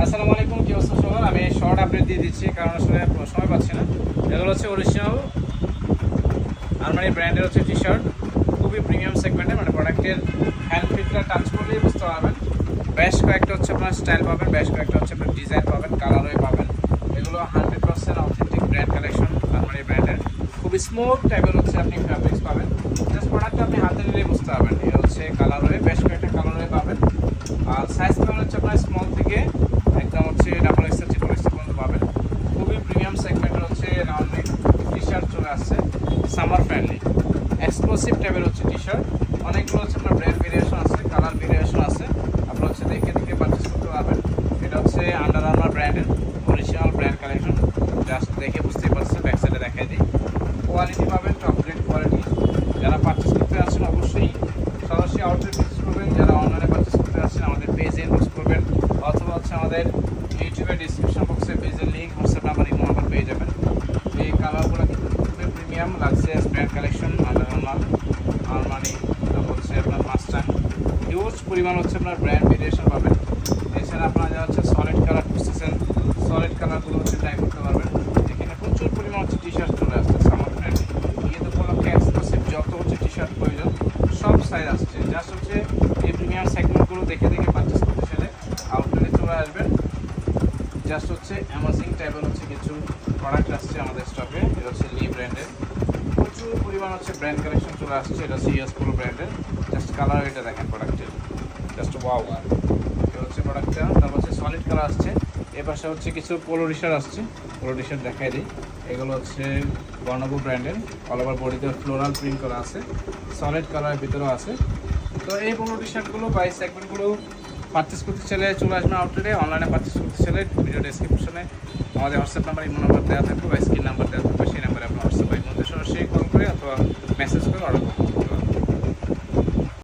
আসসালামু আলাইকুম, কি অবস্থা সবার? আমি শর্ট আপডেট দিয়ে দিচ্ছি কারণ আসলে সময় পাচ্ছি না। এগুলো হচ্ছে অরিজিনাল আরমানি ব্র্যান্ডের হচ্ছে টি শার্ট, খুবই প্রিমিয়াম সেগমেন্টের, মানে প্রোডাক্টের হ্যান্ড ফিটটা টাচ করলেই বুঝতে পারবেন। বেশ কয়েকটা হচ্ছে আপনার স্টাইল পাবেন, বেশ কয়েকটা হচ্ছে আপনার ডিজাইন পাবেন, কালারই পাবেন। এগুলো 100% অথেন্টিক ব্র্যান্ড কালেকশন আরমানি ব্র্যান্ডের। খুবই স্মুথ টাইপের হচ্ছে আপনি ফ্যাব্রিক্স পাবেন। জাস্ট প্রোডাক্টটা আপনি হাতে নিলেই বুঝতে পারবেন। এটা হচ্ছে কালারওয়ে, বেশ কয়েকটা কালারওয়ে পাবেন। আর সাইজ পাবেন হচ্ছে আপনার স্মল থেকে একদম হচ্ছে ডাবল এক্সেল ট্রিপল এক্সেল পর্যন্ত পাবেন। খুবই প্রিমিয়াম সেগমেন্টের হচ্ছে রাউন্ড নেক টি শার্ট চলে আসছে, সামার ফ্রেন্ডলি এক্সক্লুসিভ টাইপের হচ্ছে টি শার্ট। অনেকগুলো হচ্ছে আপনার ব্র্যান্ড ভেরিয়েশন আছে, কালার ভেরিয়েশন আছে, আপনার হচ্ছে দেখে দেখে পারচেস করতে পারবেন। এটা হচ্ছে আন্ডার আর্মার ব্র্যান্ডের অরিজিনাল ব্র্যান্ড কালেকশন, জাস্ট দেখে বুঝতেই পারছেন। ব্যাক সাইডে দেখাই দিই, কোয়ালিটি পাবেন টপ গ্রেড কোয়ালিটি। যারা পারচেস করতে আছেন অবশ্যই সরাসরি আউটলেট ভিজিট করবেন। যারা অনলাইনে পারচেস করতে আছেন আমাদের পেজে ইনবক্স করবেন, অথবা হচ্ছে আমাদের ইউটিউবের ডিসক্রিপশন বক্সে পেজের link, WhatsApp number, imo number পেয়ে যাবেন। এই কালারগুলো কিন্তু খুবই premium luxurious brand collection. Under Armani, তারপর হচ্ছে আপনার মাস্টাং, হিউজ পরিমাণ হচ্ছে আপনার ব্র্যান্ড ভেরিয়েশন পাবেন। এছাড়া আপনারা যারা হচ্ছে সলিড কালার খুঁজতেছেন, সলিড কালারগুলো হচ্ছে ট্রাই করতে পারবেন। এখানে প্রচুর পরিমাণ হচ্ছে টি শার্ট চলে আসছে সামার ব্র্যান্ডে। ঈদ উপলক্ষে এক্সক্লুসিভ যত হচ্ছে টি শার্ট প্রয়োজন সব সাইজ আসছে। জাস্ট হচ্ছে এই প্রিমিয়াম সেগমেন্টগুলো দেখে দেখে পারচেস করতে চাইলে আউটলেটে চলে আসবেন। জাস্ট হচ্ছে অ্যামাজিং টাইপের হচ্ছে কিছু প্রোডাক্ট আসছে আমাদের স্টকে। এটা হচ্ছে লি ব্র্যান্ডের, প্রচুর পরিমাণ হচ্ছে ব্র্যান্ড কালেকশন চলে আসছে। এটা হচ্ছে ইউএস পোলো ব্র্যান্ডের। জাস্ট কালার এটা দেখেন প্রোডাক্টের, জাস্ট ওয়াও। এটা হচ্ছে প্রোডাক্টটা। তারপর হচ্ছে সলিড কালার আসছে। এ পাশে হচ্ছে কিছু পোলো টি শার্ট আসছে, পোলো টি শার্ট দেখাই দিই। এগুলো হচ্ছে বর্ণবু ব্র্যান্ডের, অল ওভার বডিতে ফ্লোরাল প্রিন্ট করা আছে, সলিড কালারের ভিতরেও আছে। তো এই পোলো টি শার্টগুলো বা এই সেগমেন্টগুলো পারচেস করতে চাইলে চলে আসবেন আউটলেটে। অনলাইনে পারচেস করতে চাইলে ভিডিও ডেসক্রিপশনে আমাদের হোয়াটসঅ্যাপ নাম্বার, ইমো নাম্বার দেওয়া থাকবে বা স্ক্রিন নাম্বার দেওয়া থাকবে। সেই নাম্বারে আপনার হোয়াটসঅ্যাপ বা ইমোতে সরাসরি কল করে অথবা মেসেজ করে অর্ডার করবেন।